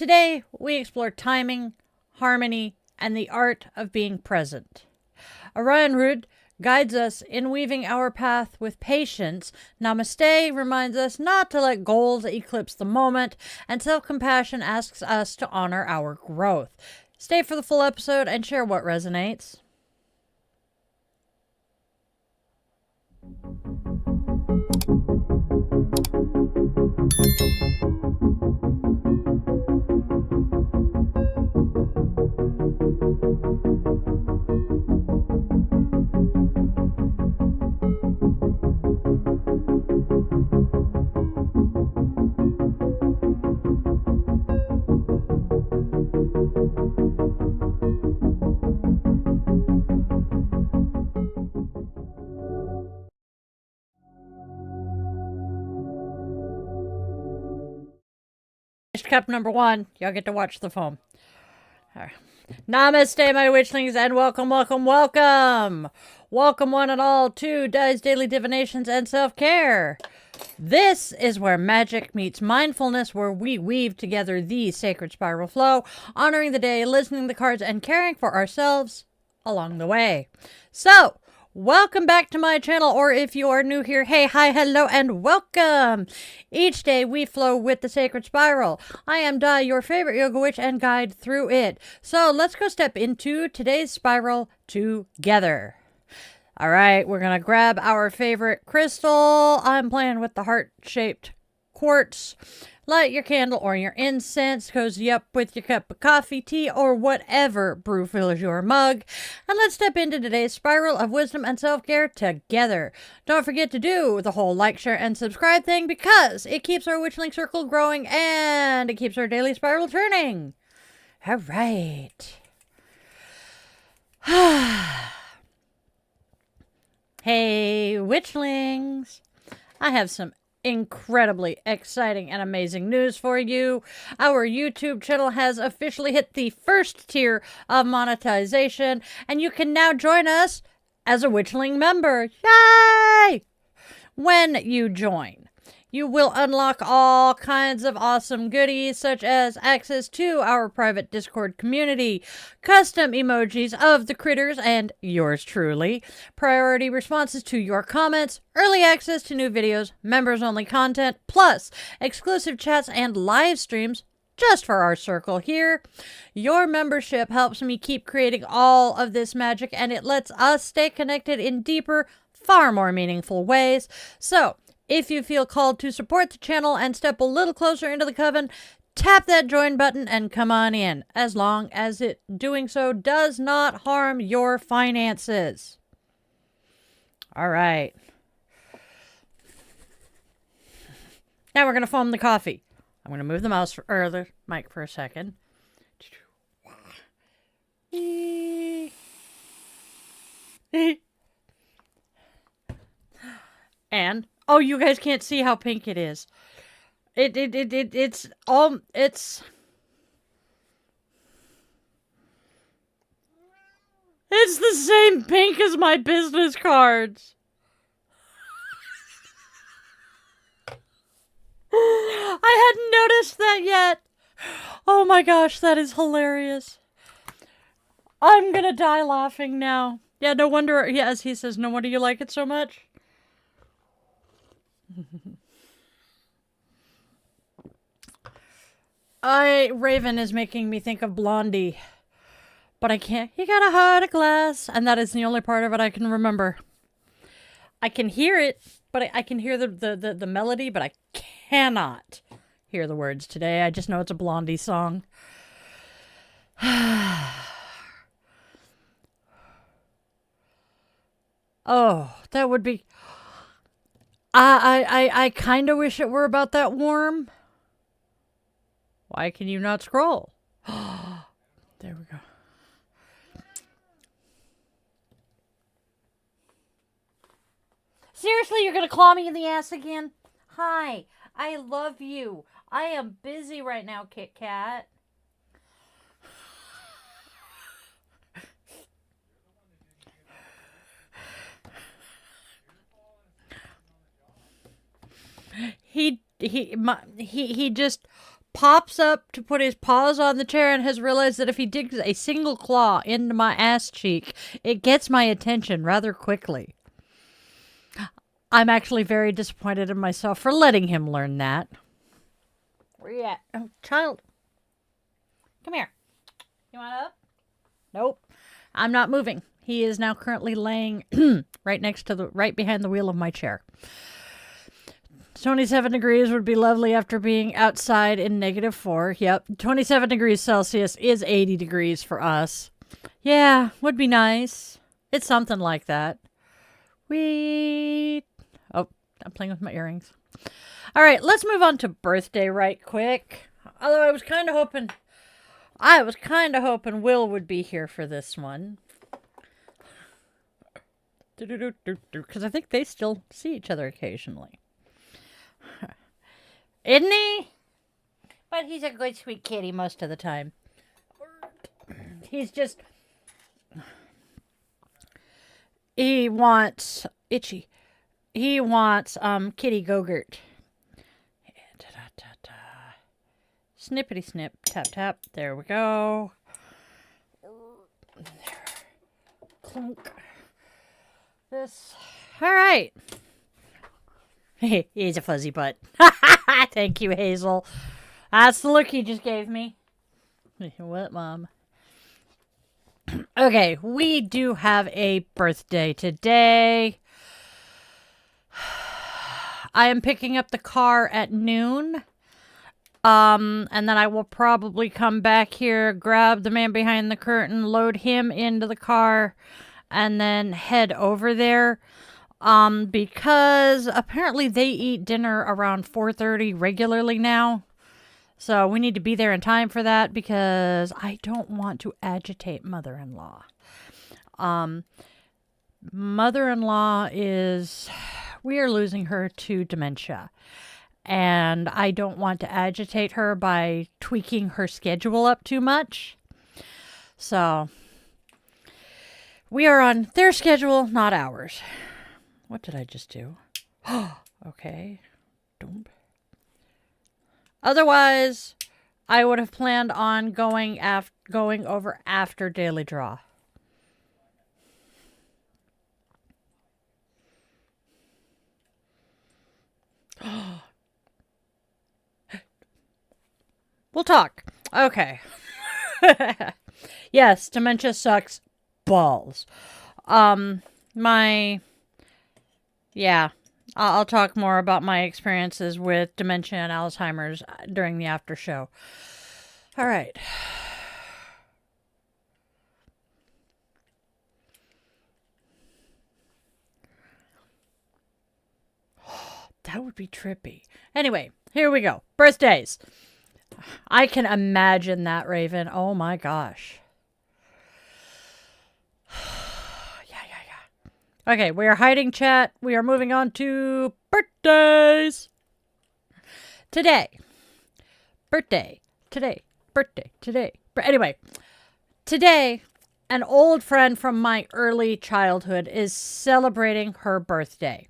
Today, we explore timing, harmony, and the art of being present. Orion Rud guides us in weaving our path with patience. Namaste reminds us not to let goals eclipse the moment, and self-compassion asks us to honor our growth. Stay for the full episode and share what resonates. Cup number 1. Y'all get to watch the foam. Right. Namaste, my witchlings, and welcome, welcome, welcome. Welcome one and all to Daily Divinations and Self-Care. This is where magic meets mindfulness, where we weave together the sacred spiral flow, honoring the day, listening to the cards, and caring for ourselves along the way. So, welcome back to my channel, or if you are new here, hey, hi, hello, and welcome. Each day we flow with the sacred spiral. I am Di, your favorite yoga witch, and guide through it. So let's go step into today's spiral together. All right, we're going to grab our favorite crystal. I'm playing with the heart-shaped quartz. Light your candle or your incense, cozy up with your cup of coffee, tea, or whatever brew fills your mug. And let's step into today's spiral of wisdom and self-care together. Don't forget to do the whole like, share, and subscribe thing because it keeps our Witchling circle growing and it keeps our daily spiral turning. All right. Hey, Witchlings. I have some incredibly exciting and amazing news for you. Our YouTube channel has officially hit the first tier of monetization, and you can now join us as a Witchling member. Yay! When you join, you will unlock all kinds of awesome goodies, such as access to our private Discord community, custom emojis of the critters and yours truly, priority responses to your comments, early access to new videos, members-only content, plus exclusive chats and live streams just for our circle here. Your membership helps me keep creating all of this magic, and it lets us stay connected in deeper, far more meaningful ways. So, if you feel called to support the channel and step a little closer into the coven, tap that join button and come on in, as long as doing so does not harm your finances. All right. Now we're going to foam the coffee. I'm going to move the mouse or the mic for a second. And oh, you guys can't see how pink it is. It's the same pink as my business cards. I hadn't noticed that yet. Oh my gosh, that is hilarious. I'm gonna die laughing now. Yeah, no wonder, yeah, as he says, no wonder you like it so much. Raven is making me think of Blondie. But I can't. You got a heart of glass. And that is the only part of it I can remember. I can hear it, but I can hear the melody, but I cannot hear the words today. I just know it's a Blondie song. Oh, that would be... I kind of wish it were about that worm. Why can you not scroll? There we go. Seriously, you're gonna claw me in the ass again? Hi, I love you. I am busy right now, Kit Kat. He just pops up to put his paws on the chair and has realized that if he digs a single claw into my ass cheek, it gets my attention rather quickly. I'm actually very disappointed in myself for letting him learn that. Where you at? Oh, child. Come here. You want up? Nope. I'm not moving. He is now currently laying right behind the wheel of my chair. 27 degrees would be lovely after being outside in -4. Yep. 27 degrees Celsius is 80 degrees for us. Yeah, would be nice. It's something like that. Oh, I'm playing with my earrings. All right, let's move on to birthday right quick. Although I was kind of hoping Will would be here for this one. Because I think they still see each other occasionally. Isn't he? But he's a good, sweet kitty most of the time. He's just... He wants... Itchy. He wants, kitty Go-Gurt. Snippity snip. Tap, tap. There we go. Clunk. This. All right. He's a fuzzy butt. Thank you, Hazel. That's the look he just gave me. What, Mom? Okay, we do have a birthday today. I am picking up the car at noon. And then I will probably come back here, grab the man behind the curtain, load him into the car, and then head over there. Because apparently they eat dinner around 4:30 regularly now. So we need to be there in time for that because I don't want to agitate mother-in-law. Mother-in-law we are losing her to dementia. And I don't want to agitate her by tweaking her schedule up too much. So we are on their schedule, not ours. What did I just do? Okay. Otherwise, I would have planned on going over after Daily Draw. We'll talk. Okay. Yes, dementia sucks balls. I'll talk more about my experiences with dementia and Alzheimer's during the after show. All right. That would be trippy. Anyway, here we go. Birthdays. I can imagine that, Raven. Oh my gosh. Yeah. Okay, we are hiding chat. We are moving on to birthdays. Anyway, today, an old friend from my early childhood is celebrating her birthday.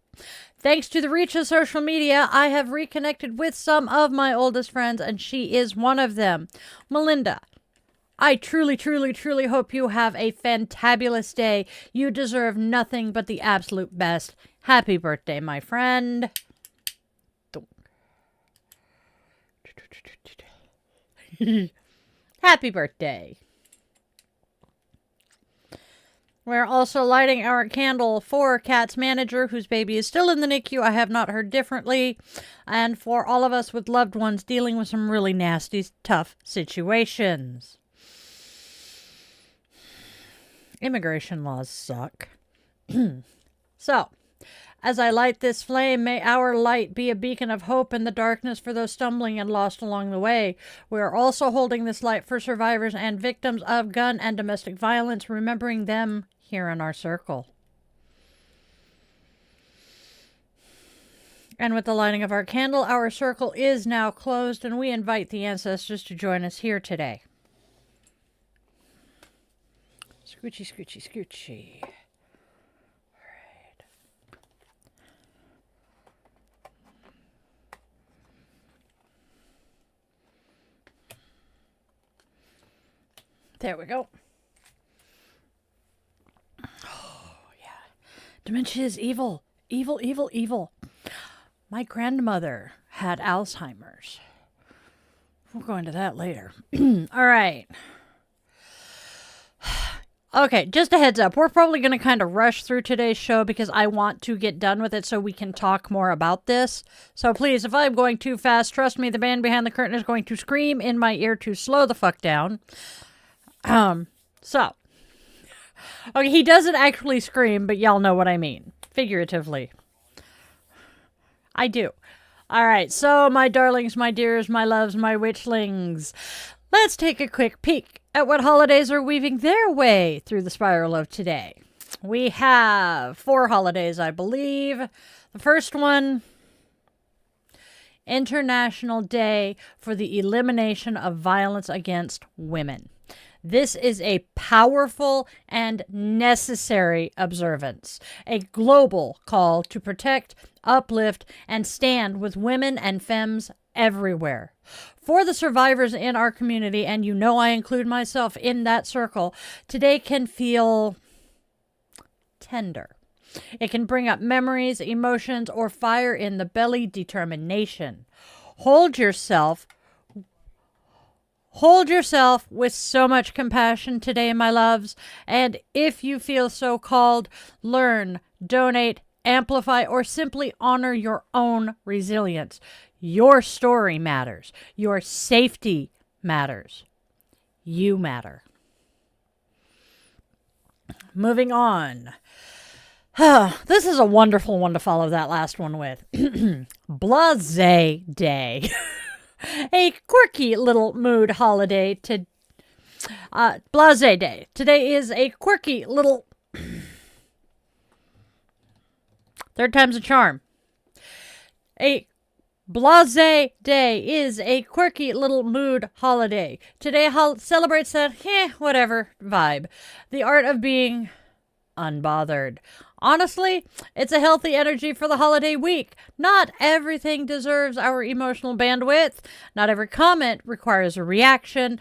Thanks to the reach of social media, I have reconnected with some of my oldest friends, and she is one of them. Melinda, I truly, truly, truly hope you have a fantabulous day. You deserve nothing but the absolute best. Happy birthday, my friend. Happy birthday. We're also lighting our candle for Kat's manager, whose baby is still in the NICU. I have not heard differently. And for all of us with loved ones dealing with some really nasty, tough situations. Immigration laws suck. So, as I light this flame, may our light be a beacon of hope in the darkness for those stumbling and lost along the way. We are also holding this light for survivors and victims of gun and domestic violence, remembering them here in our circle. And with the lighting of our candle, our circle is now closed, and we invite the ancestors to join us here today. Scoochy, scoochy, scoochy. There we go. Oh, yeah. Dementia is evil. Evil, evil, evil. My grandmother had Alzheimer's. We'll go into that later. All right. Okay, just a heads up. We're probably going to kind of rush through today's show because I want to get done with it so we can talk more about this. So please, if I'm going too fast, trust me, the man behind the curtain is going to scream in my ear to slow the fuck down. So. Okay, he doesn't actually scream, but y'all know what I mean. Figuratively. I do. All right, so my darlings, my dears, my loves, my witchlings, let's take a quick peek at what holidays are weaving their way through the spiral of today. We have 4 holidays, I believe. The first one, International Day for the Elimination of Violence Against Women. This is a powerful and necessary observance, a global call to protect, uplift, and stand with women and femmes everywhere. For the survivors in our community, and you know I include myself in that circle, today can feel tender. It can bring up memories, emotions, or fire in the belly determination. Hold yourself with so much compassion today, my loves. And if you feel so called, learn, donate, amplify, or simply honor your own resilience. Your story matters. Your safety matters. You matter. Moving on. This is a wonderful one to follow that last one with. Blase Day. A quirky little mood holiday to Blase Day. Today is a quirky little third time's a charm. A Blase Day is a quirky little mood holiday. Today celebrates that whatever vibe. The art of being unbothered. Honestly, it's a healthy energy for the holiday week. Not everything deserves our emotional bandwidth. Not every comment requires a reaction.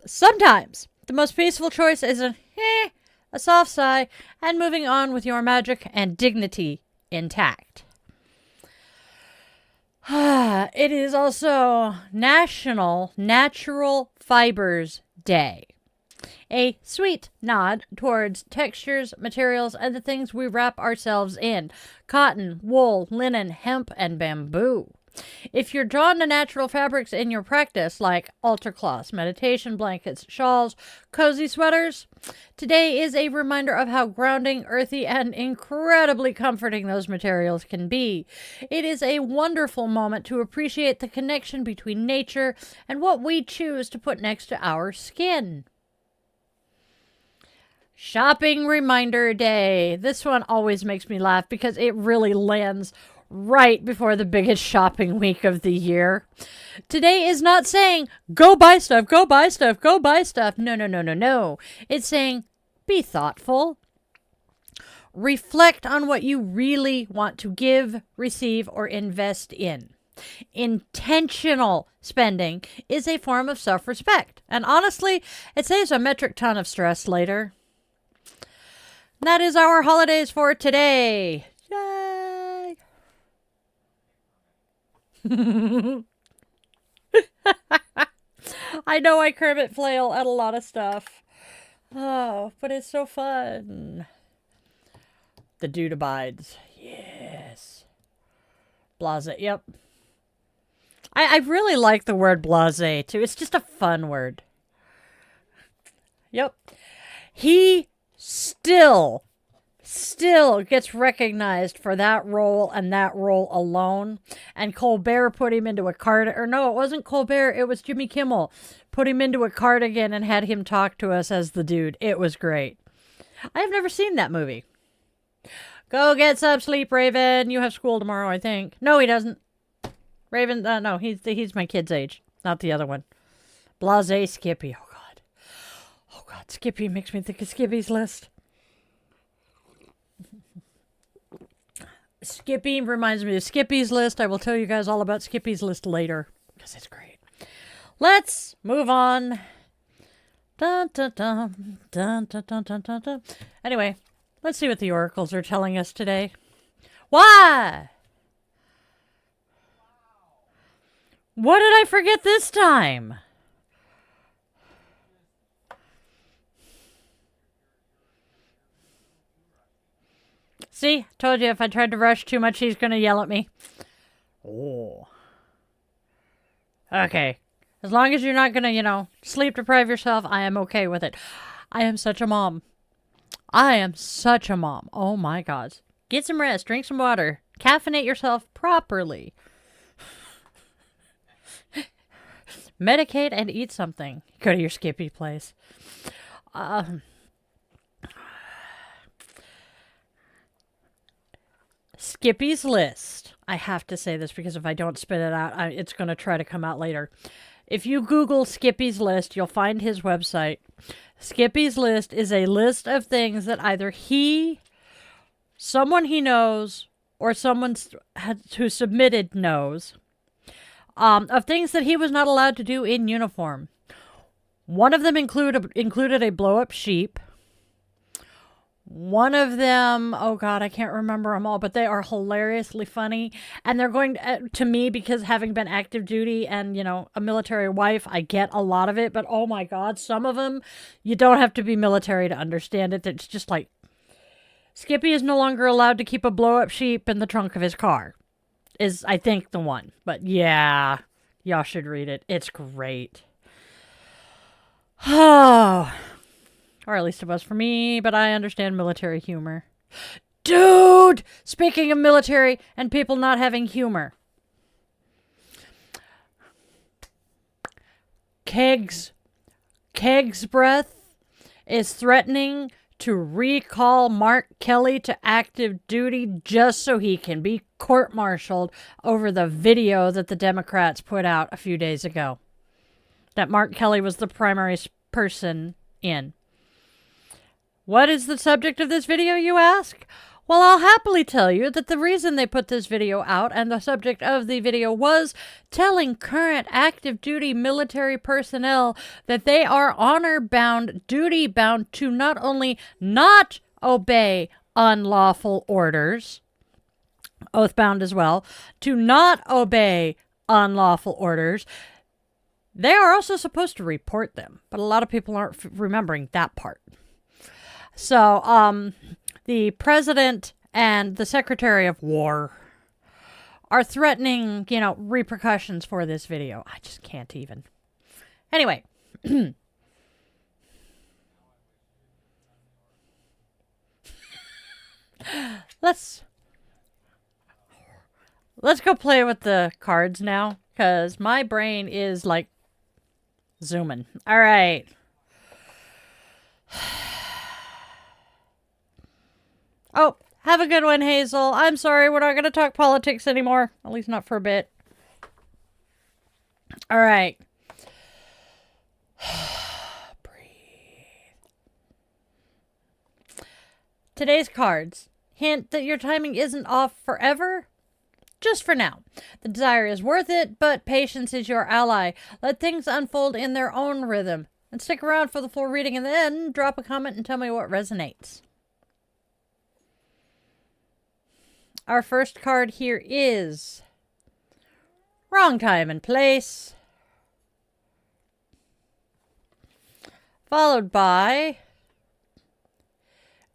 Sometimes the most peaceful choice is a soft sigh, and moving on with your magic and dignity intact. It is also National Natural Fibers Day. A sweet nod towards textures, materials, and the things we wrap ourselves in. Cotton, wool, linen, hemp, and bamboo. If you're drawn to natural fabrics in your practice, like altar cloths, meditation blankets, shawls, cozy sweaters, today is a reminder of how grounding, earthy, and incredibly comforting those materials can be. It is a wonderful moment to appreciate the connection between nature and what we choose to put next to our skin. Shopping Reminder Day. This one always makes me laugh because it really lands right before the biggest shopping week of the year. Today is not saying, go buy stuff, go buy stuff, go buy stuff. No. It's saying, be thoughtful. Reflect on what you really want to give, receive, or invest in. Intentional spending is a form of self-respect. And honestly, it saves a metric ton of stress later. That is our holidays for today. Yay! I know I Kermit flail at a lot of stuff. Oh, but it's so fun. The dude abides. Yes. Blase. Yep. I really like the word blase, too. It's just a fun word. Yep. He still gets recognized for that role and that role alone. And Colbert put him into a cardigan. Or no, it wasn't Colbert. It was Jimmy Kimmel. Put him into a cardigan and had him talk to us as the dude. It was great. I've never seen that movie. Go get some sleep, Raven. You have school tomorrow, I think. No, he doesn't. Raven, no, he's my kid's age. Not the other one. Blase Skippy. Oh, God. Oh, God. Skippy makes me think of Skippy's List. Skippy reminds me of Skippy's List. I will tell you guys all about Skippy's List later because it's great. Let's move on Dun, dun, dun, dun, dun, dun, dun, dun, dun. Anyway, let's see what the oracles are telling us today. Why? What did I forget this time? See, told you if I tried to rush too much, he's going to yell at me. Oh. Okay. As long as you're not going to, sleep deprive yourself, I am okay with it. I am such a mom. I am such a mom. Oh my God. Get some rest, drink some water, caffeinate yourself properly. Medicate and eat something. Go to your Skippy place. Skippy's list. I have to say this because if I don't spit it out, it's going to try to come out later. If you Google Skippy's list, you'll find his website. Skippy's list is a list of things that either someone he knows, or someone who submitted knows, of things that he was not allowed to do in uniform. One of them included a blow-up sheep. One of them, oh God, I can't remember them all, but they are hilariously funny. And they're going to me because having been active duty and, a military wife, I get a lot of it. But oh my God, some of them, you don't have to be military to understand it. It's just like, Skippy is no longer allowed to keep a blow-up sheep in the trunk of his car. Is, I think, the one. But yeah, y'all should read it. It's great. Oh. Or at least it was for me, but I understand military humor. Dude! Speaking of military and people not having humor. Keg's breath is threatening to recall Mark Kelly to active duty just so he can be court-martialed over the video that the Democrats put out a few days ago. That Mark Kelly was the primary person in. What is the subject of this video, you ask? Well, I'll happily tell you that the reason they put this video out and the subject of the video was telling current active duty military personnel that they are honor-bound, duty-bound to not only not obey unlawful orders, oath-bound as well, to not obey unlawful orders. They are also supposed to report them, but a lot of people aren't remembering that part. So, the president and the secretary of war are threatening, repercussions for this video. I just can't even. Anyway. Let's go play with the cards now, because my brain is, like, zooming. All right. Oh, have a good one, Hazel. I'm sorry, we're not going to talk politics anymore. At least not for a bit. All right. Breathe. Today's cards hint that your timing isn't off forever. Just for now. The desire is worth it, but patience is your ally. Let things unfold in their own rhythm. And stick around for the full reading and then drop a comment and tell me what resonates. Our first card here is Wrong Time and Place, followed by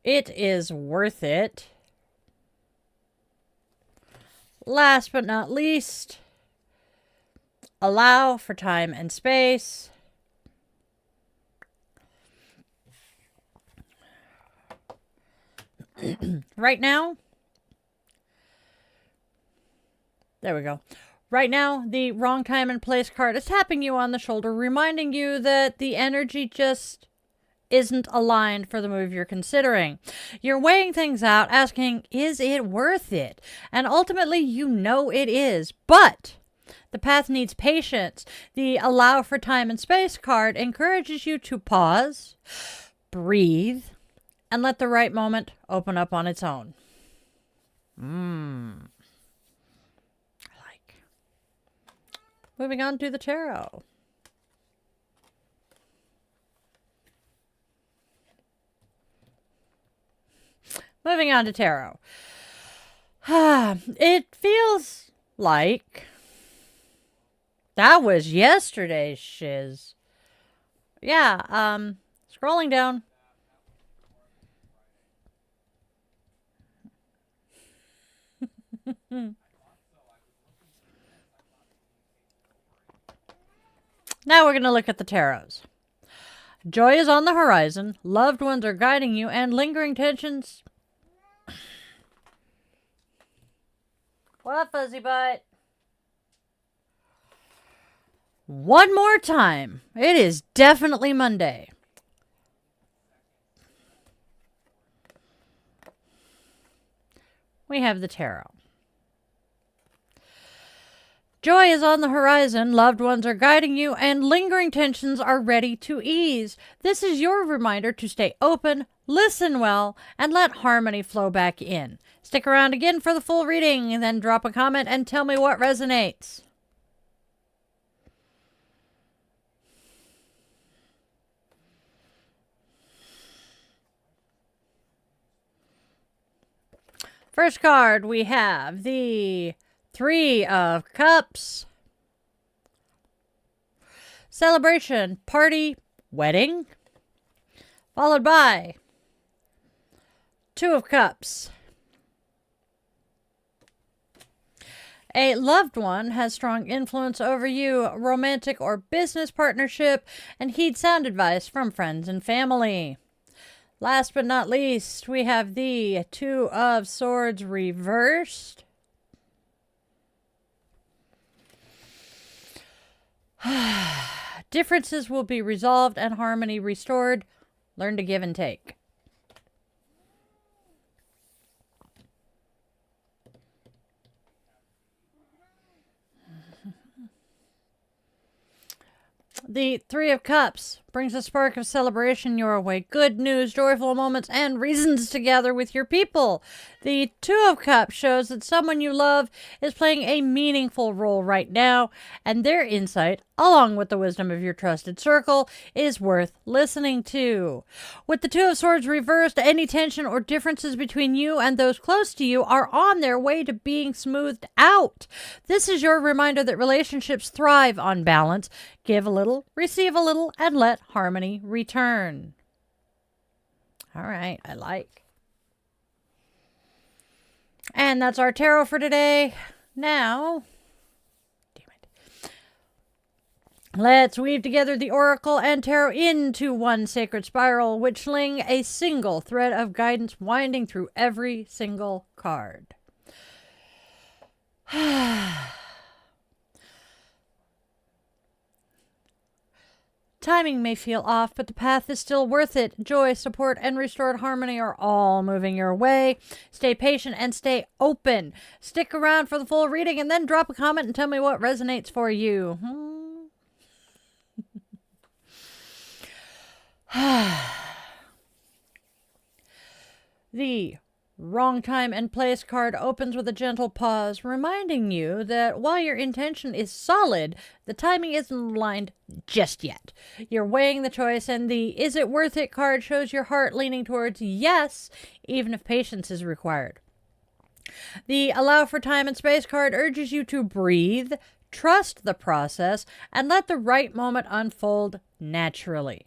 It Is Worth It, last but not least, Allow for Time and Space, right now. There we go. Right now, the Wrong Time and Place card is tapping you on the shoulder, reminding you that the energy just isn't aligned for the move you're considering. You're weighing things out, asking, is it worth it? And ultimately, you know it is. But the path needs patience. The Allow for Time and Space card encourages you to pause, breathe, and let the right moment open up on its own. Moving on to the tarot. moving on to tarot. It feels like that was yesterday's shiz. Yeah, scrolling down. Now we're going to look at the tarots. Joy is on the horizon, loved ones are guiding you, and lingering tensions. What, fuzzy butt? One more time. It is definitely Monday. We have the tarot. Joy is on the horizon, loved ones are guiding you, and lingering tensions are ready to ease. This is your reminder to stay open, listen well, and let harmony flow back in. Stick around again for the full reading, and then drop a comment and tell me what resonates. First card, we have the 3 of Cups. Celebration, party, wedding. Followed by 2 of Cups. A loved one has strong influence over you, romantic or business partnership, and heed sound advice from friends and family. Last but not least, we have the 2 of Swords reversed. Differences will be resolved and harmony restored. Learn to give and take. The 3 of Cups brings a spark of celebration your way. Good news, joyful moments, and reasons to gather with your people. The 2 of Cups shows that someone you love is playing a meaningful role right now, and their insight, along with the wisdom of your trusted circle, is worth listening to. With the 2 of Swords reversed, any tension or differences between you and those close to you are on their way to being smoothed out. This is your reminder that relationships thrive on balance. Give a little, receive a little, and let harmony return. All right, I like. And that's our tarot for today. Now, let's weave together the oracle and tarot into one sacred spiral, witchling a single thread of guidance winding through every single card. Timing may feel off, but the path is still worth it. Joy, support, and restored harmony are all moving your way. Stay patient and stay open. Stick around for the full reading and then drop a comment and tell me what resonates for you. The Wrong Time and Place card opens with a gentle pause, reminding you that while your intention is solid, the timing isn't aligned just yet. You're weighing the choice, and the Is It Worth It card shows your heart leaning towards yes, even if patience is required. The Allow for Time and Space card urges you to breathe, trust the process, and let the right moment unfold naturally.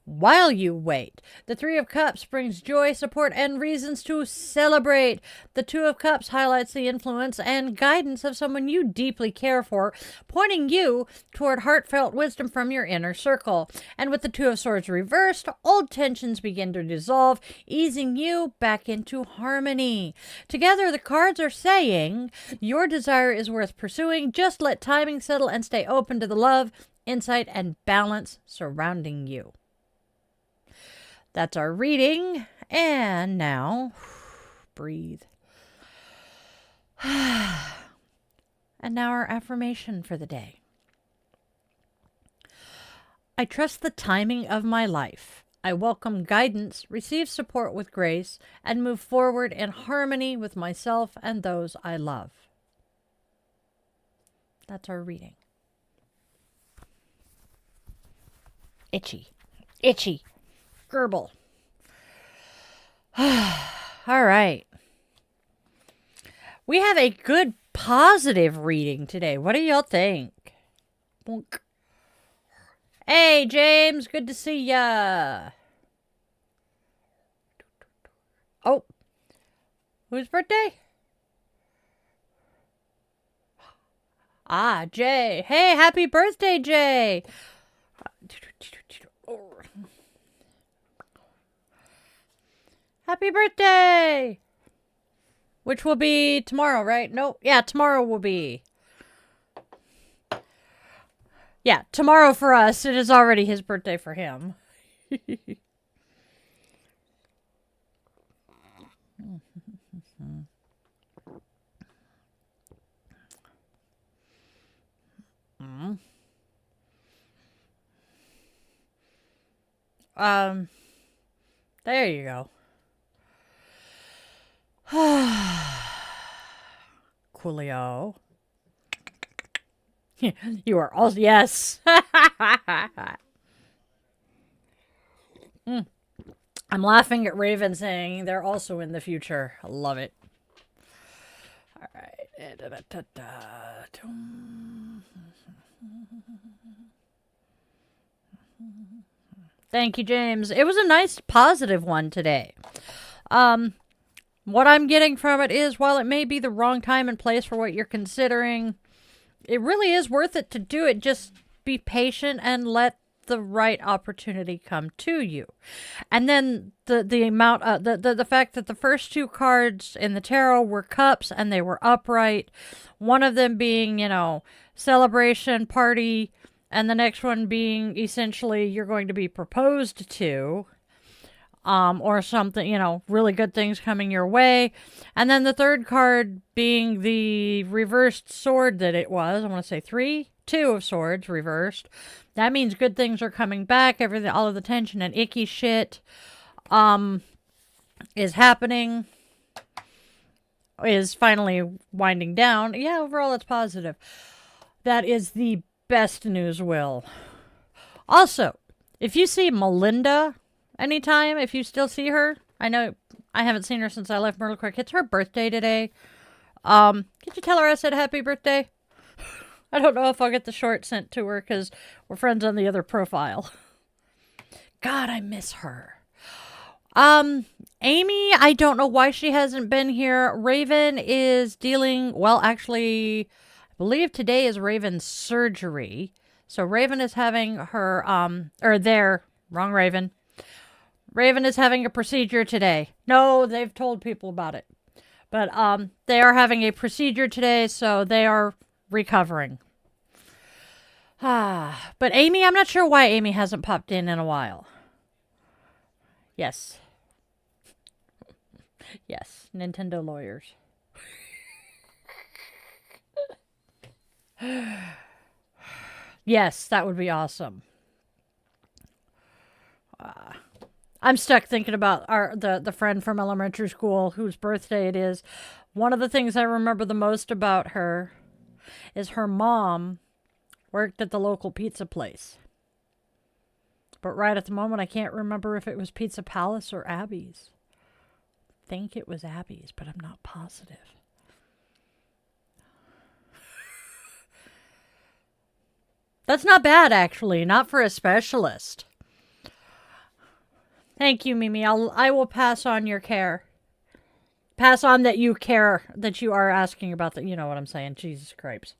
While you wait, the 3 of Cups brings joy, support, and reasons to celebrate. The 2 of Cups highlights the influence and guidance of someone you deeply care for, pointing you toward heartfelt wisdom from your inner circle. And with the 2 of Swords reversed, old tensions begin to dissolve, easing you back into harmony. Together, the cards are saying, your desire is worth pursuing. Just let timing settle and stay open to the love, insight, and balance surrounding you. That's our reading. And now, breathe. And now our affirmation for the day. I trust the timing of my life. I welcome guidance, receive support with grace, and move forward in harmony with myself and those I love. That's our reading. Itchy. Itchy. Gerbil. All right. We have a good positive reading today. What do y'all think? Bonk. Hey, James. Good to see ya. Oh. Whose birthday? Ah, Jay. Hey, happy birthday, Jay. Happy birthday. Which will be tomorrow, right? No. Yeah, tomorrow will be. Yeah, tomorrow for us. It is already his birthday for him. There you go. Coolio. You are also, yes. I'm laughing at Raven saying they're also in the future. I love it. All right. Thank you, James. It was a nice positive one today. What I'm getting from it is, while it may be the wrong time and place for what you're considering, it really is worth it to do it. Just be patient and let the right opportunity come to you. And then the fact that the first two cards in the tarot were cups and they were upright, one of them being, celebration, party, and the next one being essentially you're going to be proposed to, or something, really good things coming your way. And then the third card being the reversed sword that it was. I want to say two of swords reversed. That means good things are coming back. Everything, all of the tension and icky shit, is happening. Is finally winding down. Yeah, overall it's positive. That is the best news, Will. Also, if you see Melinda anytime, if you still see her, I know I haven't seen her since I left Myrtle Creek. It's her birthday today. Could you tell her I said happy birthday? I don't know if I'll get the short sent to her because we're friends on the other profile. God, I miss her. Amy, I don't know why she hasn't been here. Raven is actually, I believe today is Raven's surgery. So Raven is having her, wrong Raven. Raven is having a procedure today. No, they've told people about it. But, they are having a procedure today, so they are recovering. But Amy, I'm not sure why Amy hasn't popped in a while. Yes. Yes, Nintendo lawyers. Yes, that would be awesome. I'm stuck thinking about the friend from elementary school whose birthday it is. One of the things I remember the most about her is her mom worked at the local pizza place. But right at the moment, I can't remember if it was Pizza Palace or Abby's. I think it was Abby's, but I'm not positive. That's not bad, actually. Not for a specialist. Thank you, Mimi. I will pass on your care. Pass on that you care, that you are asking about that. You know what I'm saying. Jesus Christ.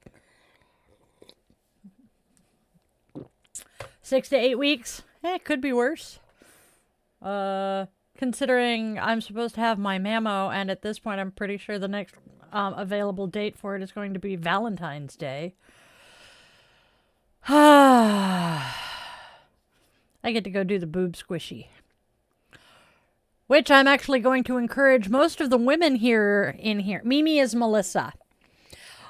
6 to 8 weeks. It could be worse. Considering I'm supposed to have my mammo, and at this point I'm pretty sure the next available date for it is going to be Valentine's Day. I get to go do the boob squishy. Which I'm actually going to encourage most of the women in here. Mimi is Melissa.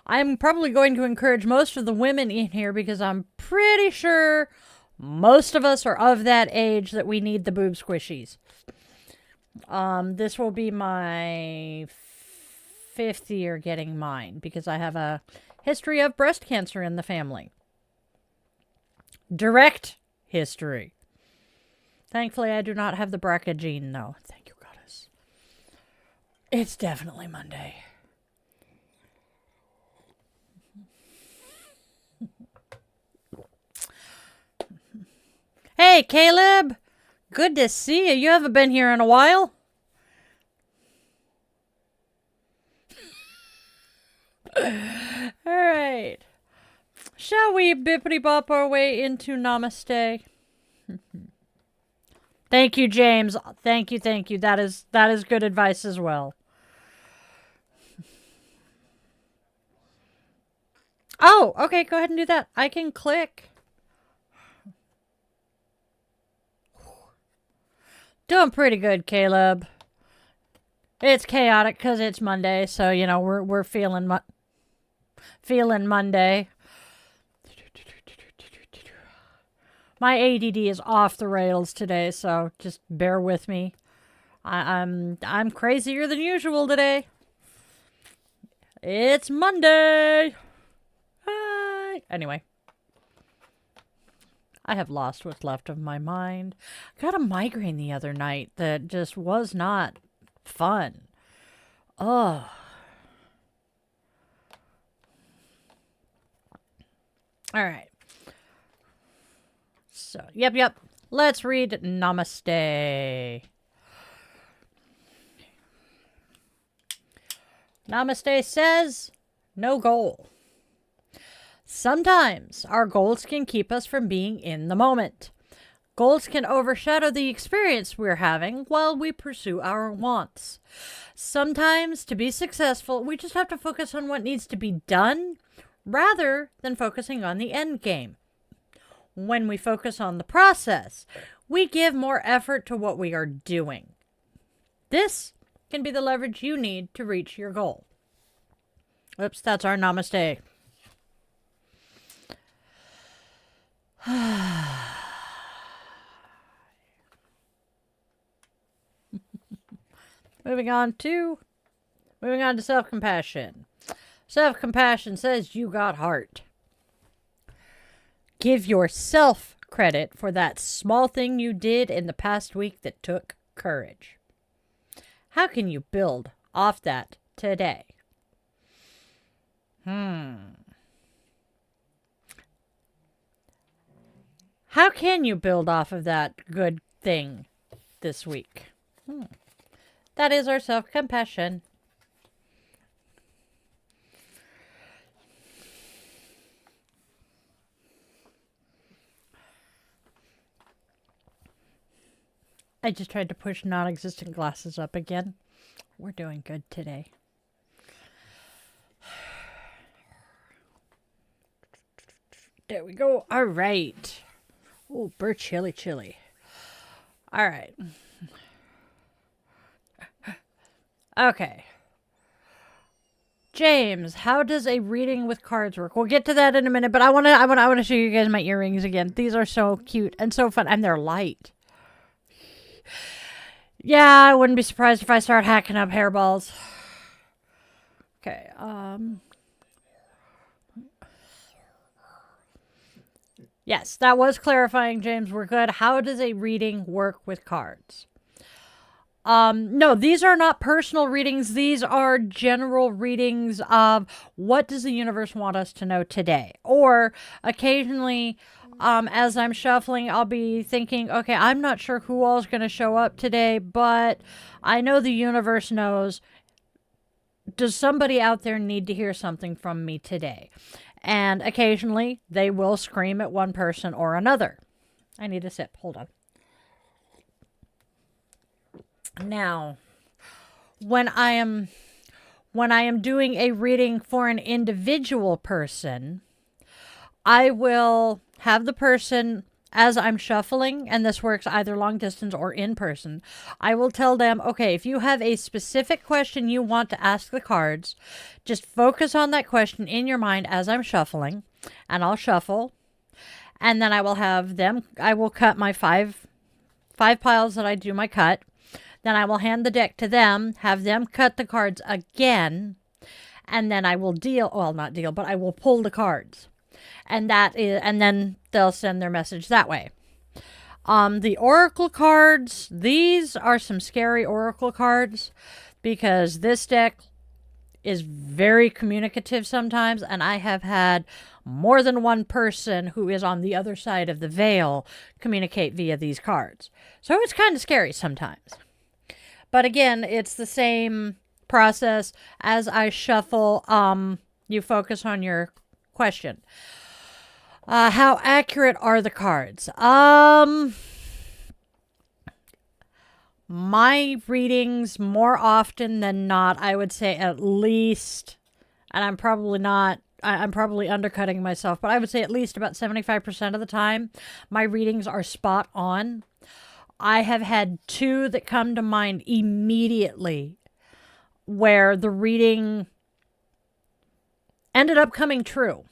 I'm probably going to encourage most of the women in here because I'm pretty sure most of us are of that age that we need the boob squishies. This will be my 5th year getting mine because I have a history of breast cancer in the family. Direct history. Thankfully, I do not have the BRCA gene, though. Thank you, Goddess. It's definitely Monday. Hey, Caleb! Good to see you. You haven't been here in a while. Alright. Shall we bippity bop our way into Namaste? Thank you, James. Thank you. That is good advice as well. Oh, okay, go ahead and do that. I can click. Doing pretty good, Caleb. It's chaotic because it's Monday, so you know we're feeling Monday. My ADD is off the rails today, so just bear with me. I'm crazier than usual today. It's Monday. Hi. Anyway, I have lost what's left of my mind. I got a migraine the other night that just was not fun. Oh. All right. So, yep. Let's read Namaste. Namaste says, no goal. Sometimes our goals can keep us from being in the moment. Goals can overshadow the experience we're having while we pursue our wants. Sometimes, to be successful, we just have to focus on what needs to be done rather than focusing on the end game. When we focus on the process, we give more effort to what we are doing. This can be the leverage you need to reach your goal. Oops, that's our Namaste. Moving on to self-compassion. Self-compassion says you got heart. Give yourself credit for that small thing you did in the past week that took courage. How can you build off that today? How can you build off of that good thing this week? That is our self-compassion. I just tried to push non-existent glasses up again. We're doing good today. There we go. All right. Oh, bird chilly. All right. Okay. James, how does a reading with cards work? We'll get to that in a minute, but I want to show you guys my earrings again. These are so cute and so fun, and they're light. Yeah, I wouldn't be surprised if I start hacking up hairballs. Okay, yes, that was clarifying, James. We're good. How does a reading work with cards? No, these are not personal readings. These are general readings of what does the universe want us to know today. Or occasionally, as I'm shuffling, I'll be thinking, okay, I'm not sure who all is going to show up today, but I know the universe knows. Does somebody out there need to hear something from me today? And occasionally, they will scream at one person or another. I need a sip. Hold on. Now, when I am doing a reading for an individual person, I will have the person, as I'm shuffling, and this works either long distance or in person, I will tell them, okay, if you have a specific question you want to ask the cards, just focus on that question in your mind as I'm shuffling, and I'll shuffle, and then I will have them, I will cut my five piles that I do my cut. Then I will hand the deck to them, have them cut the cards again, and then I will I will pull the cards. And then they'll send their message that way. The oracle cards, these are some scary oracle cards because this deck is very communicative sometimes, and I have had more than one person who is on the other side of the veil communicate via these cards. So it's kind of scary sometimes. But again, it's the same process as I shuffle. You focus on your question. How accurate are the cards? My readings, more often than not, I would say at least, and I'm probably undercutting myself, but I would say at least about 75% of the time, my readings are spot on. I have had two that come to mind immediately where the reading ended up coming true.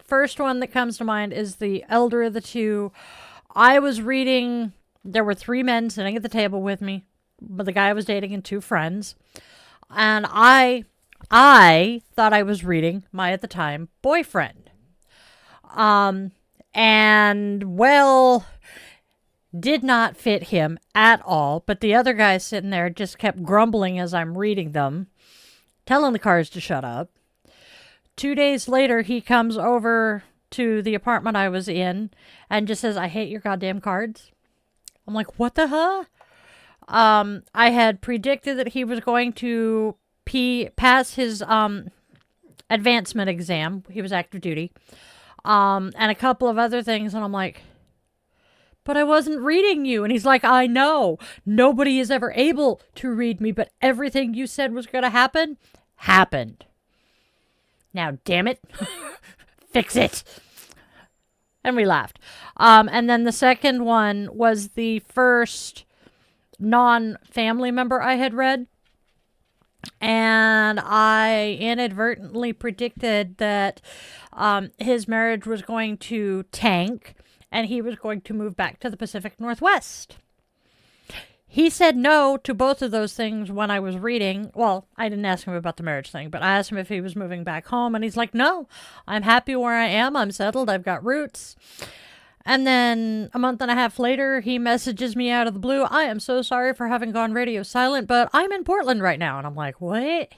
First one that comes to mind is the elder of the two. I was reading. There were three men sitting at the table with me, but the guy I was dating and two friends. And I thought I was reading my, at the time, boyfriend. And, well, did not fit him at all. But the other guy sitting there just kept grumbling as I'm reading them, telling the cards to shut up. 2 days later, he comes over to the apartment I was in and just says, "I hate your goddamn cards." I'm like, what the hell? I had predicted that he was going to pass his advancement exam. He was active duty. And a couple of other things. And I'm like, but I wasn't reading you. And he's like, I know. Nobody is ever able to read me, but everything you said was going to happen, happened. Now, damn it. Fix it. And we laughed. And then the second one was the first non-family member I had read. And I inadvertently predicted that his marriage was going to tank and he was going to move back to the Pacific Northwest. He said no to both of those things when I was reading. Well, I didn't ask him about the marriage thing, but I asked him if he was moving back home. And he's like, no, I'm happy where I am. I'm settled. I've got roots. And then a month and a half later, he messages me out of the blue. I am so sorry for having gone radio silent, but I'm in Portland right now. And I'm like, what?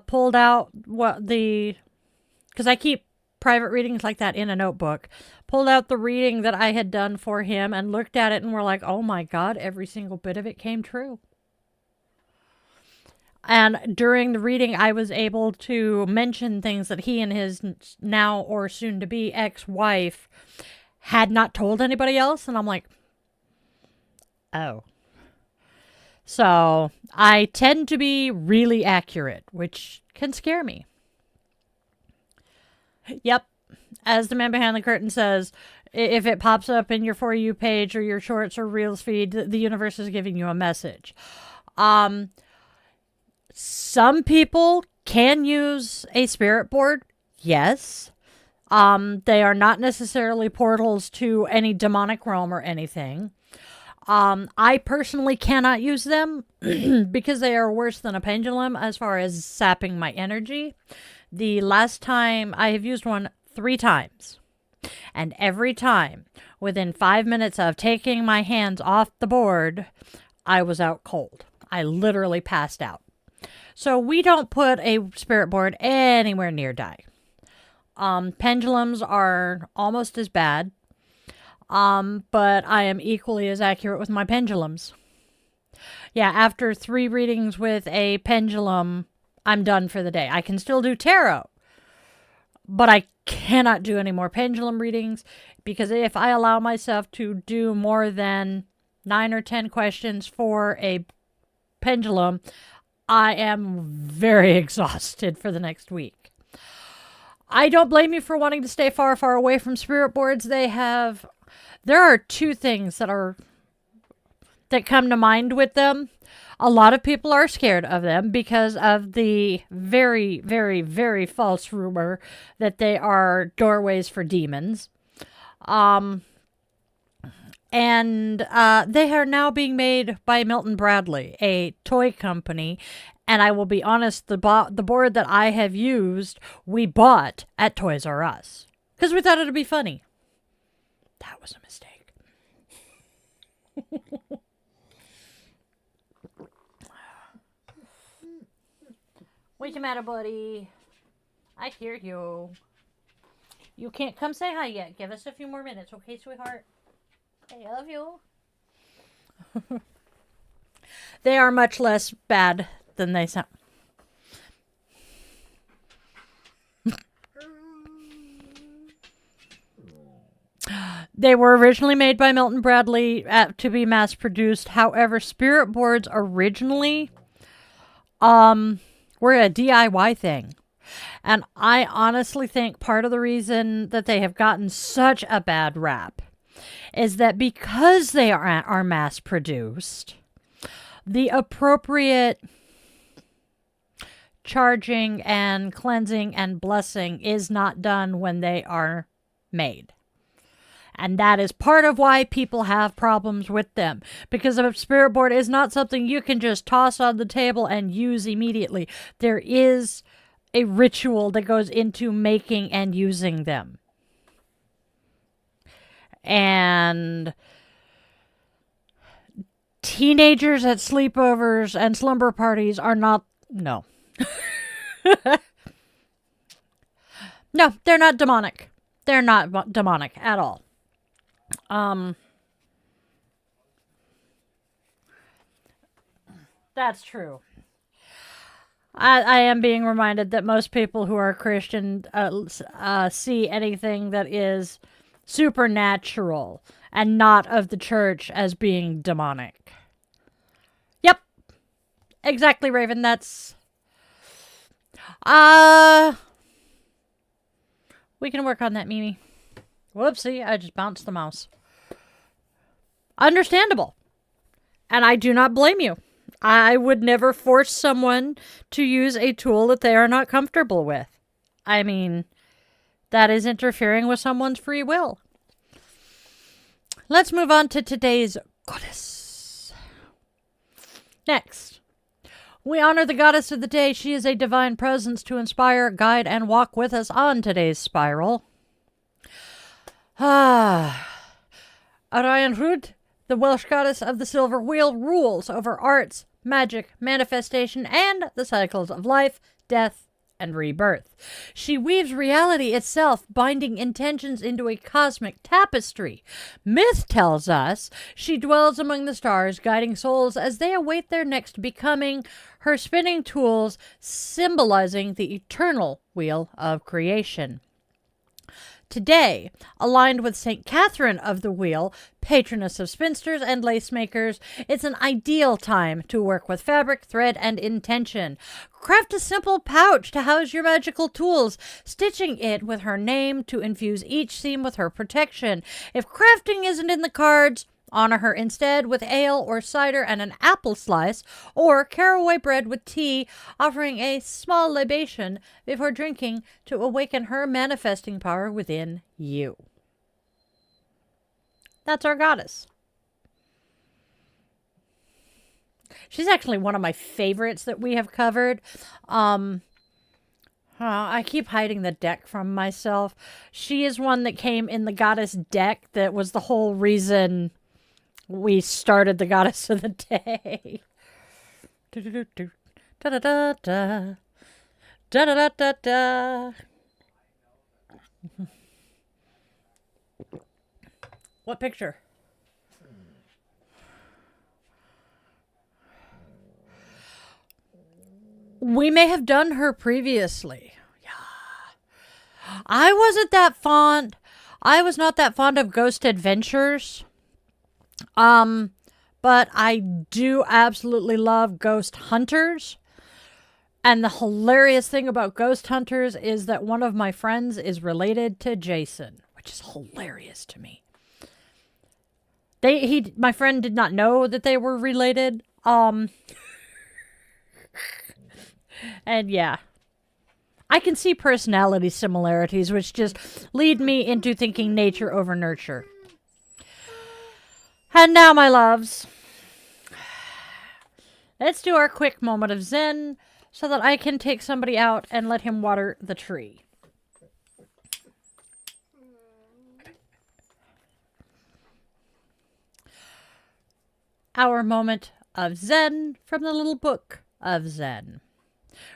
Pulled out because I keep private readings like that in a notebook. Pulled out the reading that I had done for him and looked at it and were like, oh my God, every single bit of it came true. And during the reading, I was able to mention things that he and his now or soon to be ex-wife had not told anybody else. And I'm like, oh. So I tend to be really accurate, which can scare me. Yep. As the man behind the curtain says, if it pops up in your For You page or your shorts or reels feed, the universe is giving you a message. Some people can use a spirit board. Yes. They are not necessarily portals to any demonic realm or anything. I personally cannot use them because they are worse than a pendulum as far as sapping my energy. The last time I have used one 3 times. And every time, within 5 minutes of taking my hands off the board, I was out cold. I literally passed out. So we don't put a spirit board anywhere near die. Pendulums are almost as bad. But I am equally as accurate with my pendulums. Yeah, after 3 readings with a pendulum, I'm done for the day. I can still do tarot, but I cannot do any more pendulum readings because if I allow myself to do more than 9 or 10 questions for a pendulum, I am very exhausted for the next week. I don't blame you for wanting to stay far, far away from spirit boards. There are 2 things that come to mind with them. A lot of people are scared of them because of the very, very, very false rumor that they are doorways for demons. And they are now being made by Milton Bradley, a toy company. And I will be honest, the board that I have used, we bought at Toys R Us because we thought it would be funny. That was a mistake. What's the matter, buddy? I hear you. You can't come say hi yet. Give us a few more minutes, okay, sweetheart? I love you. They are much less bad than they sound. They were originally made by Milton Bradley to be mass produced. However, spirit boards originally were a DIY thing. And I honestly think part of the reason that they have gotten such a bad rap is that because they are mass produced, the appropriate charging and cleansing and blessing is not done when they are made. And that is part of why people have problems with them. Because a spirit board is not something you can just toss on the table and use immediately. There is a ritual that goes into making and using them. And teenagers at sleepovers and slumber parties are not... No. No, they're not demonic. They're not demonic at all. That's true. I am being reminded that most people who are Christian see anything that is supernatural and not of the church as being demonic. Yep. Exactly, Raven. That's... we can work on that, Mimi. Whoopsie, I just bounced the mouse. Understandable. And I do not blame you. I would never force someone to use a tool that they are not comfortable with. I mean, that is interfering with someone's free will. Let's move on to today's goddess. Next, we honor the goddess of the day. She is a divine presence to inspire, guide, and walk with us on today's spiral. Orion Rud, the Welsh goddess of the silver wheel, rules over arts, magic, manifestation, and the cycles of life, death, and rebirth. She weaves reality itself, binding intentions into a cosmic tapestry. Myth tells us she dwells among the stars, guiding souls as they await their next becoming, her spinning tools symbolizing the eternal wheel of creation. Today, aligned with St. Catherine of the Wheel, patroness of spinsters and lace makers, it's an ideal time to work with fabric, thread, and intention. Craft a simple pouch to house your magical tools, stitching it with her name to infuse each seam with her protection. If crafting isn't in the cards, honor her instead with ale or cider and an apple slice, or caraway bread with tea, offering a small libation before drinking to awaken her manifesting power within you. That's our goddess. She's actually one of my favorites that we have covered. I keep hiding the deck from myself. She is one that came in the goddess deck that was the whole reason we started the goddess of the day. Da-da-da-da. Da-da-da-da-da. What picture? We may have done her previously. Yeah. I wasn't that fond. I was not that fond of Ghost Adventures. But I do absolutely love Ghost Hunters. And the hilarious thing about Ghost Hunters is that one of my friends is related to Jason, which is hilarious to me. My friend did not know that they were related. And yeah. I can see personality similarities, which just lead me into thinking nature over nurture. And now, my loves, let's do our quick moment of Zen so that I can take somebody out and let him water the tree. Our moment of Zen from the Little Book of Zen.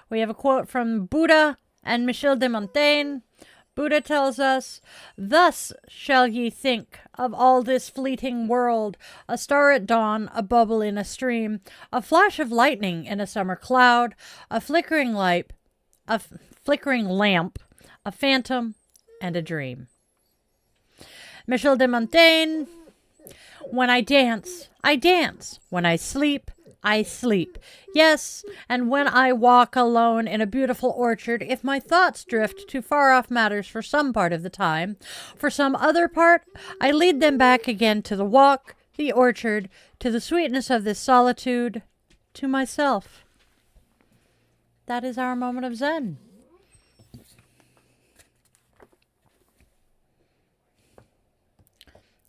We have a quote from Buddha and Michel de Montaigne. Buddha tells us, "Thus shall ye think of all this fleeting world, a star at dawn, a bubble in a stream, a flash of lightning in a summer cloud, a flickering lamp, a phantom, and a dream." Michel de Montaigne, "When I dance, I dance. When I sleep, I sleep. Yes, and when I walk alone in a beautiful orchard, if my thoughts drift to far off matters for some part of the time, for some other part, I lead them back again to the walk, the orchard, to the sweetness of this solitude, to myself." That is our moment of Zen.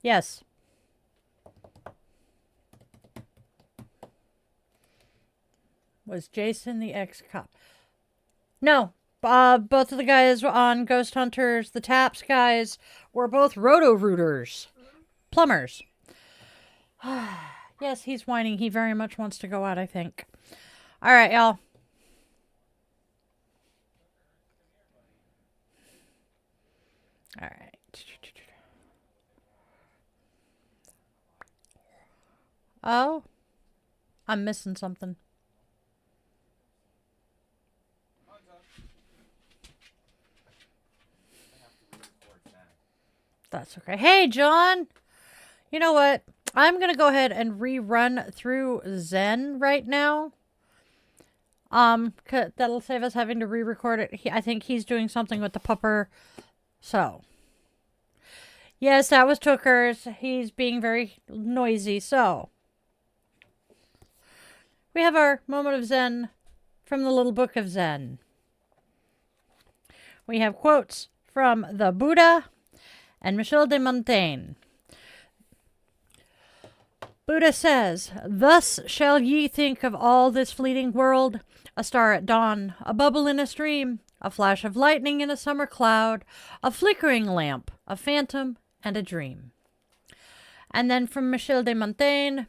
Yes. Was Jason the ex-cop? No. Both of the guys on Ghost Hunters, the Taps guys, were both roto-rooters. Plumbers. Yes, he's whining. He very much wants to go out, I think. All right, y'all. All right. Oh, I'm missing something. That's okay. Hey, John. You know what? I'm going to go ahead and rerun through Zen right now. That'll save us having to re-record it. I think he's doing something with the pupper. So. Yes, that was Tooker's. He's being very noisy. So. We have our moment of Zen from the Little Book of Zen. We have quotes from the Buddha and Michel de Montaigne. Buddha says, "Thus shall ye think of all this fleeting world, a star at dawn, a bubble in a stream, a flash of lightning in a summer cloud, a flickering lamp, a phantom, and a dream." And then from Michel de Montaigne,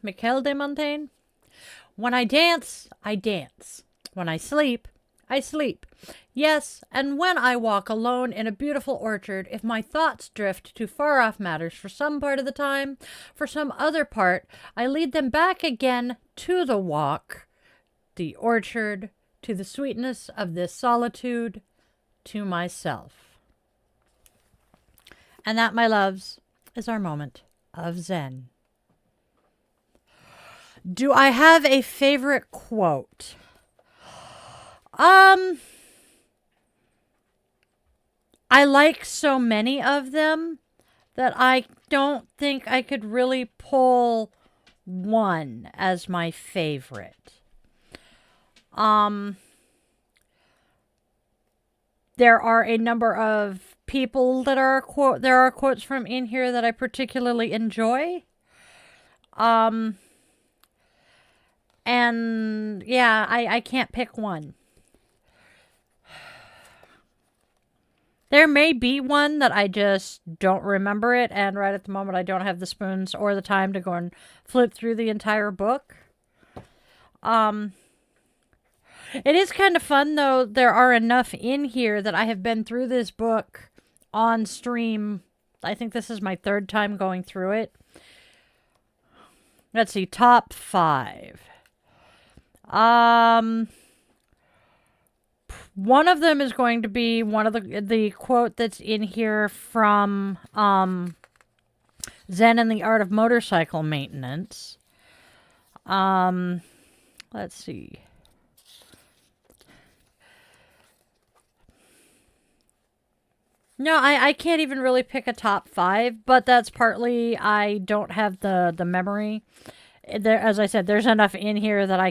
"When I dance, I dance. When I sleep, I sleep. Yes, and when I walk alone in a beautiful orchard, if my thoughts drift to far off matters for some part of the time, for some other part, I lead them back again to the walk, the orchard, to the sweetness of this solitude, to myself." And that, my loves, is our moment of Zen. Do I have a favorite quote? I like so many of them that I don't think I could really pull one as my favorite. There are a number of people that are there are quotes from in here that I particularly enjoy. And yeah, I can't pick one. There may be one that I just don't remember it, and right at the moment I don't have the spoons or the time to go and flip through the entire book. It is kind of fun, though. There are enough in here that I have been through this book on stream. I think this is my third time going through it. Let's see, top 5. One of them is going to be one of the quote that's in here from Zen and the Art of Motorcycle Maintenance. Let's see. No, I can't even really pick a top 5, but that's partly I don't have the memory. There, as I said, there's enough in here that I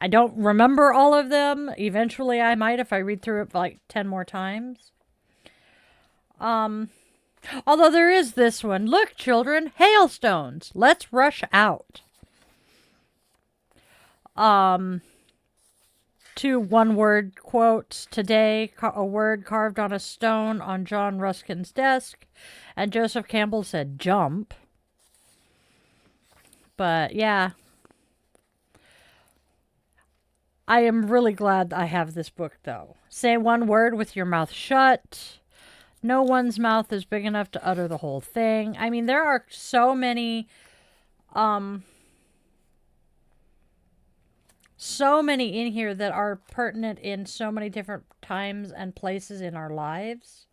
don't remember all of them. Eventually I might if I read through it like 10 more times. Although there is this one. "Look, children, hailstones. Let's rush out." 2 one-word quotes today. A word carved on a stone on John Ruskin's desk. And Joseph Campbell said, "Jump." But yeah. I am really glad I have this book, though. Say one word with your mouth shut. No one's mouth is big enough to utter the whole thing. I mean, there are so many in here that are pertinent in so many different times and places in our lives.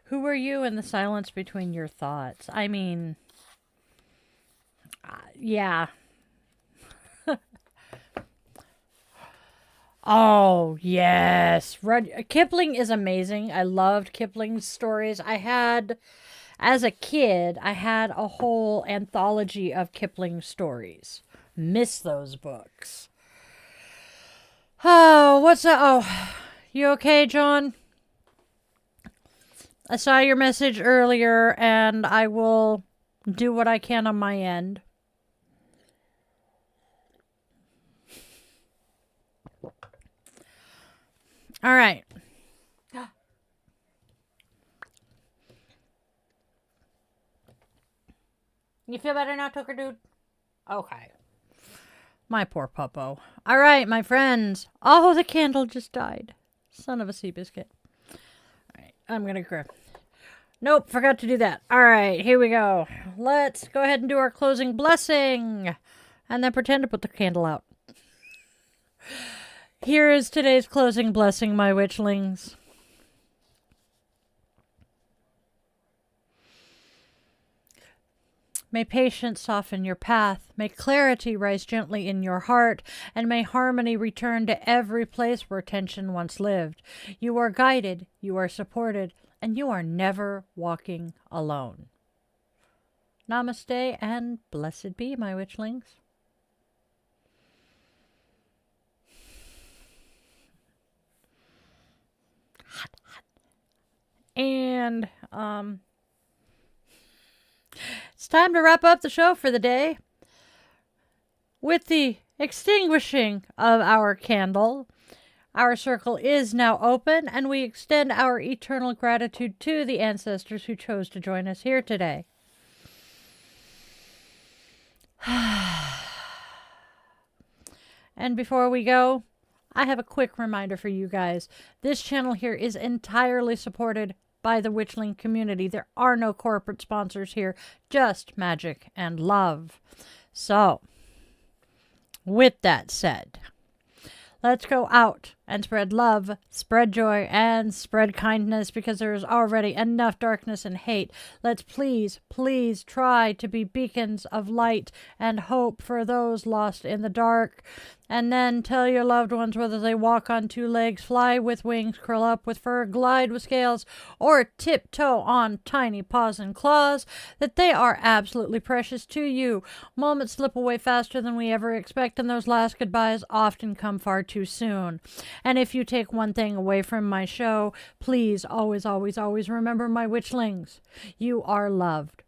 Who are you in the silence between your thoughts? I mean, yeah. Oh, yes. Kipling is amazing. I loved Kipling's stories. As a kid, I had a whole anthology of Kipling stories. Miss those books. Oh, what's that? Oh, you okay, John? I saw your message earlier, and I will do what I can on my end. All right. You feel better now, Tucker dude? Okay. My poor puppo. All right, my friends. Oh, the candle just died. Son of a sea biscuit. All right, I'm going to grab. Nope, forgot to do that. All right, here we go. Let's go ahead and do our closing blessing. And then pretend to put the candle out. Here is today's closing blessing, my witchlings. May patience soften your path, may clarity rise gently in your heart, and may harmony return to every place where tension once lived. You are guided, you are supported, and you are never walking alone. Namaste and blessed be, my witchlings. And, it's time to wrap up the show for the day with the extinguishing of our candle. Our circle is now open, and we extend our eternal gratitude to the ancestors who chose to join us here today. And before we go, I have a quick reminder for you guys. This channel here is entirely supported by the Witchling community. There are no corporate sponsors here, just magic and love. So, with that said, let's go out and spread love, spread joy, and spread kindness, because there is already enough darkness and hate. Let's please, please try to be beacons of light and hope for those lost in the dark. And then tell your loved ones, whether they walk on two legs, fly with wings, curl up with fur, glide with scales, or tiptoe on tiny paws and claws, that they are absolutely precious to you. Moments slip away faster than we ever expect, and those last goodbyes often come far too soon. And if you take one thing away from my show, please always, always, always remember, my witchlings, you are loved.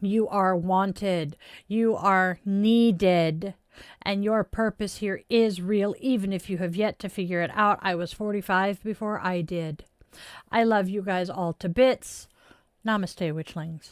You are wanted. You are needed. And your purpose here is real, even if you have yet to figure it out. I was 45 before I did. I love you guys all to bits. Namaste, witchlings.